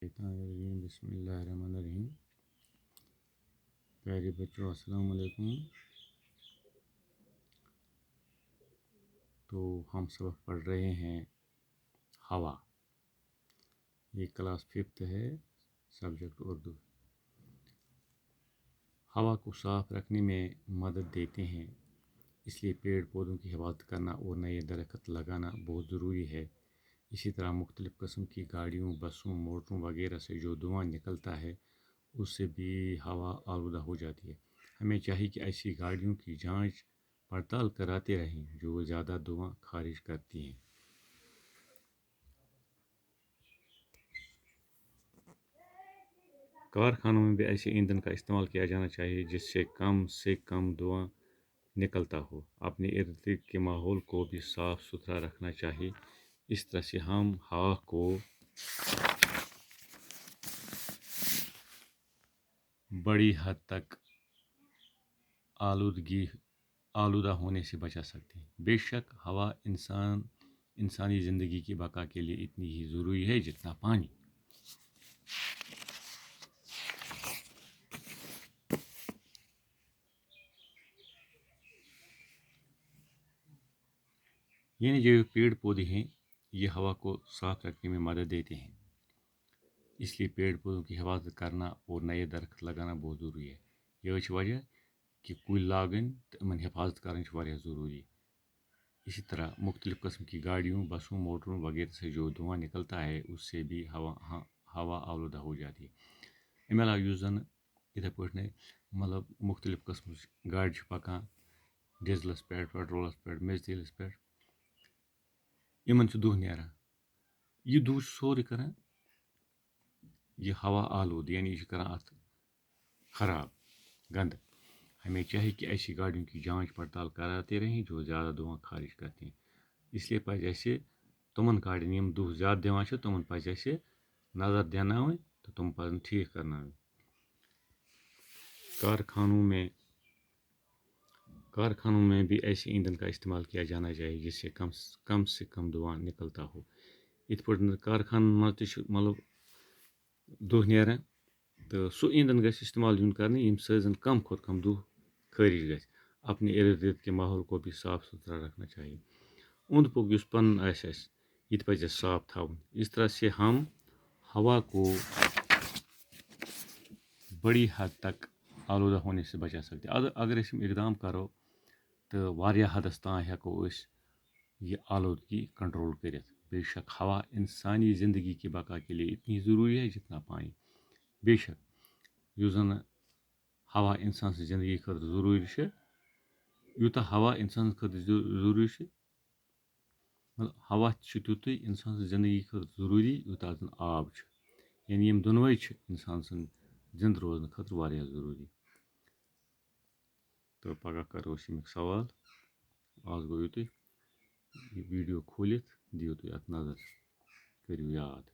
بسم اللہ الرحمن الرحیم۔ پیارے بچوں السلام علیکم۔ تو ہم سبق پڑھ رہے ہیں ہوا۔ یہ کلاس 5 ہے، سبجیکٹ اردو۔ ہوا کو صاف رکھنے میں مدد دیتے ہیں، اس لیے پیڑ پودوں کی حفاظت کرنا اور نئے درخت لگانا بہت ضروری ہے۔ اسی طرح مختلف قسم کی گاڑیوں، بسوں، موٹروں وغیرہ سے جو دھواں نکلتا ہے اس سے بھی ہوا آلودہ ہو جاتی ہے۔ ہمیں چاہیے کہ ایسی گاڑیوں کی جانچ پڑتال کراتے رہیں جو زیادہ دھواں خارج کرتی ہیں۔ کارخانوں میں بھی ایسے ایندھن کا استعمال کیا جانا چاہیے جس سے کم دھواں نکلتا ہو۔ اپنے ارد گرد کے ماحول کو بھی صاف ستھرا رکھنا چاہیے۔ اس طرح سے ہم ہوا کو بڑی حد تک آلودہ ہونے سے بچا سکتے ہیں۔ بے شک ہوا انسانی زندگی کی بقا کے لیے اتنی ہی ضروری ہے جتنا پانی۔ یعنی جو پیڑ پودے ہیں یہ ہوا کو صاف رکھنے میں مدد دیتے ہیں، اس لیے پیڑ پودوں کی حفاظت کرنا اور نئے درخت لگانا بہت ضروری ہے۔ یہ وجہ کہ کُلۍ لاگٕنۍ تہٕ یِمن حفاظت کرٕنۍ چھِ واریاہ ضروری۔ اسی طرح مختلف قسم کی گاڑیوں، بسوں، موٹروں وغیرہ سے جو دھواں نکلتا ہے اس سے بھی ہوا آلودہ ہو جاتی ہے۔ امہِ علاوٕ یُس زن یِتھے پٲٹھۍ مطلب مختلف قسمٕچ گاڑِ چھِ پکان ڈیزلس پٮ۪ٹھ، پیٹرولس پٮ۪ٹھ، میٚژِ تیٖلس پٮ۪ٹھ، یِمن چھُ دُہ نیران۔ یہِ دُہ چھُ سورُے کران یہ ہوا آلود، یعنی یہ چھُ کران اتھ خراب، گندٕ۔ ہمیں چاہیے کہ ایسی گاڑیوں کی جانچ پڑتال کراتے رہیں جو زیادہ دھواں خارج کرتی ہیں۔ اس لیے پزِ اسہِ تِمن گاڑٮ۪ن یِم دُہ زیادٕ دِوان چھِ تِمن پزِ اسہِ نظر دیناوٕنۍ تہٕ تِم پزن ٹھیٖک کرناوٕنۍ۔ کارخانوں میں بھی ایسے ایندھن کا استعمال کیا جانا چاہیے جس سے کم دھواں نکلتا ہو۔ یِتھ پٲٹھۍ کارخانن منٛز تہِ چھُ مطلب دُہ نیران تہٕ سُہ ایندھن گژھِ استعمال یُن کرنہٕ ییٚمہِ سۭتۍ زن کم کھۄتہٕ کم دُہ خٲرج گژھِ۔ اپنے ارد گرد کے ماحول کو بھی صاف ستھرا رکھنا چاہیے۔ اوٚنٛد پوٚک یُس پنُن آسہِ اسہِ یہِ تہِ پزِ اسہِ صاف تھاوُن۔ اس طرح سے ہم ہوا کو بڑی حد تک آلودہ ہونے سے بچا سکتے ہیں۔ اگر أسۍ یِم اقدام کرو تہٕ واریاہ حدس تام ہٮ۪کو أسۍ یہ آلودگی کنٹرول کٔرِتھ۔ بے شک ہوا انسانی زندگی کی بقا کے لیے اتنی ضروری ہے جتنا پانی۔ بے شک یُس زن ہوا انسان سٕنٛزِ زندگی خٲطرٕ ضروٗری چھِ، یوٗتاہ ہوا انسان خٲطرٕ ضروٗری چھِ، مطلب ہوا چھُ تیُتُے انسان سٕنٛزِ زندگی خٲطرٕ ضروٗری یوٗتاہ زن آب چھُ۔ یعنی یِم دۄنوَے چھِ انسان سٕنٛدِ زِنٛدٕ روزنہٕ خٲطرٕ واریاہ ضروٗری۔ تہٕ پگاہ کرو أسۍ ییٚمیُک سوال۔ آز گوٚو یُتُے۔ یہ ویڈیو کھوٗلِتھ دِیِو تُہۍ اتھ نظر، کٔرِو یاد۔